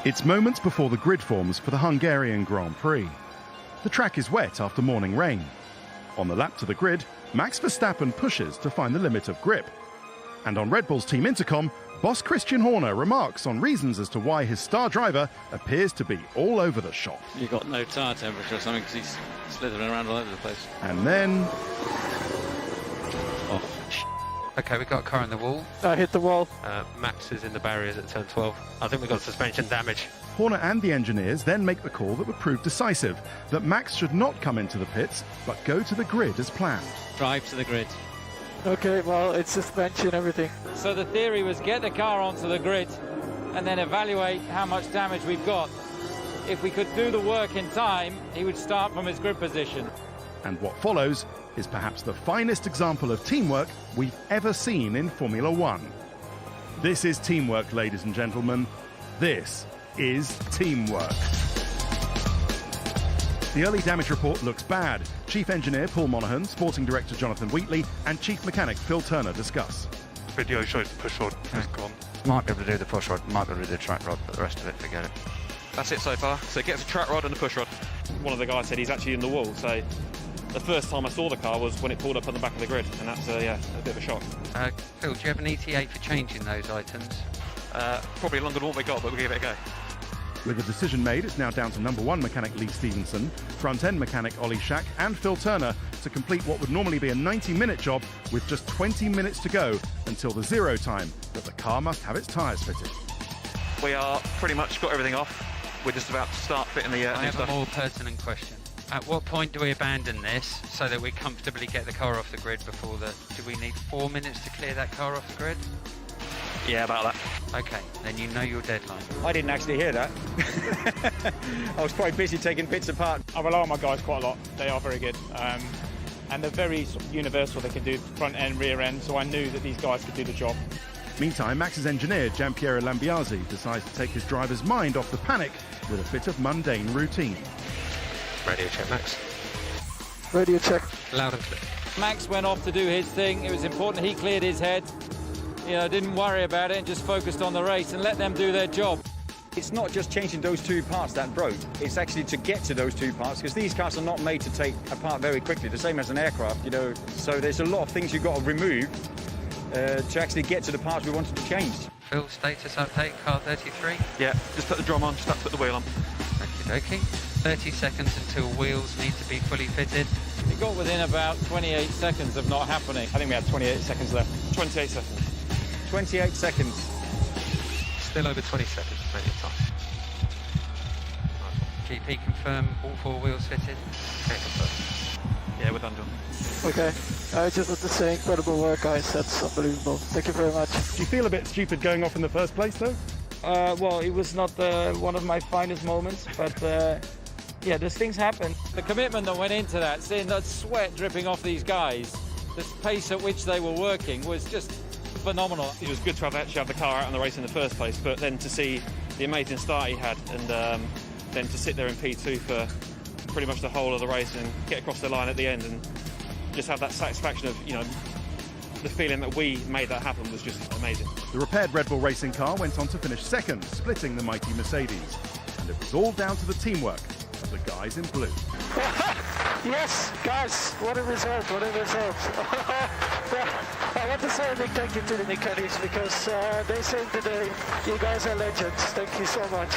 It's moments before the grid forms for the Hungarian Grand Prix. The track is wet after morning rain. On the lap to the grid, Max Verstappen pushes to find the limit of grip. And on Red Bull's team intercom, boss Christian Horner remarks on reasons as to why his star driver appears to be all over the shop. You've got no tyre temperature or something because he's slithering around all over the place. And then... Okay, we've got a car in the wall. I hit the wall. Max is in the barriers at turn 12. I think we've got suspension damage. Horner and the engineers then make the call that would prove decisive, that Max should not come into the pits, but go to the grid as planned. Drive to the grid. Okay, well, it's suspension, everything. So the theory was get the car onto the grid and then evaluate how much damage we've got. If we could do the work in time, he would start from his grid position. And what follows is perhaps the finest example of teamwork we've ever seen in Formula One. This is teamwork, ladies and gentlemen. This is teamwork. The early damage report looks bad. Chief Engineer Paul Monaghan, Sporting Director Jonathan Wheatley, and Chief Mechanic Phil Turner discuss. Video shows the push rod has gone. Might be able to do the push rod, might be able to do the track rod, but the rest of it, forget it. That's it so far. So it gets a track rod and a push rod. One of the guys said he's actually in the wall, so the first time I saw the car was when it pulled up on the back of the grid, and that's a bit of a shock. Phil, do you have an ETA for changing those items? Probably longer than what we got, but we'll give it a go. With the decision made, it's now down to number one mechanic Lee Stevenson, front-end mechanic Ollie Shack and Phil Turner to complete what would normally be a 90-minute job with just 20 minutes to go until the zero time that the car must have its tyres fitted. We are pretty much got everything off. We're just about to start fitting the I new have stuff. a more pertinent question. At what point do we abandon this so that we comfortably get the car off the grid before the... Do we need 4 minutes to clear that car off the grid? Yeah, about that. Okay, then you know your deadline. I didn't actually hear that. I was quite busy taking bits apart. I rely on my guys quite a lot. They are very good. And they're very sort of universal. They can do front end, rear end, so I knew that these guys could do the job. Meantime, Max's engineer, Giampiero Lambiase, decides to take his driver's mind off the panic with a bit of mundane routine. Radio check, Max. Radio check. Loud and clear. Max went off to do his thing. It was important he cleared his head. You know, didn't worry about it and just focused on the race and let them do their job. It's not just changing those two parts that broke. It's actually to get to those two parts, because these cars are not made to take apart very quickly, the same as an aircraft, you know. So there's a lot of things you've got to remove to actually get to the parts we wanted to change. Phil, status update, car 33. Yeah, just put the drum on, just have to put the wheel on. Okie dokie. 30 seconds until wheels need to be fully fitted. It got within about 28 seconds of not happening. I think we had 28 seconds left. 28 seconds. 28 seconds. Still over 20 seconds, plenty of time. GP confirm all 4 wheels fitted. Okay, confirm. Yeah, we're done, John. Okay, I just want to say incredible work, guys. That's unbelievable. Thank you very much. Do you feel a bit stupid going off in the first place, though? Well, it was not one of my finest moments, but yeah, these things happen. The commitment that went into that, seeing that sweat dripping off these guys, the pace at which they were working was just phenomenal. It was good to actually have the car out on the race in the first place, but then to see the amazing start he had, and then to sit there in P2 for pretty much the whole of the race and get across the line at the end and just have that satisfaction of, you know, the feeling that we made that happen was just amazing. The repaired Red Bull racing car went on to finish second, splitting the mighty Mercedes. And it was all down to the teamwork of the guys in blue. Yes, guys, what a result, what a result. I want to say a big thank you to the mechanics, because they saved the day. You guys are legends. Thank you so much.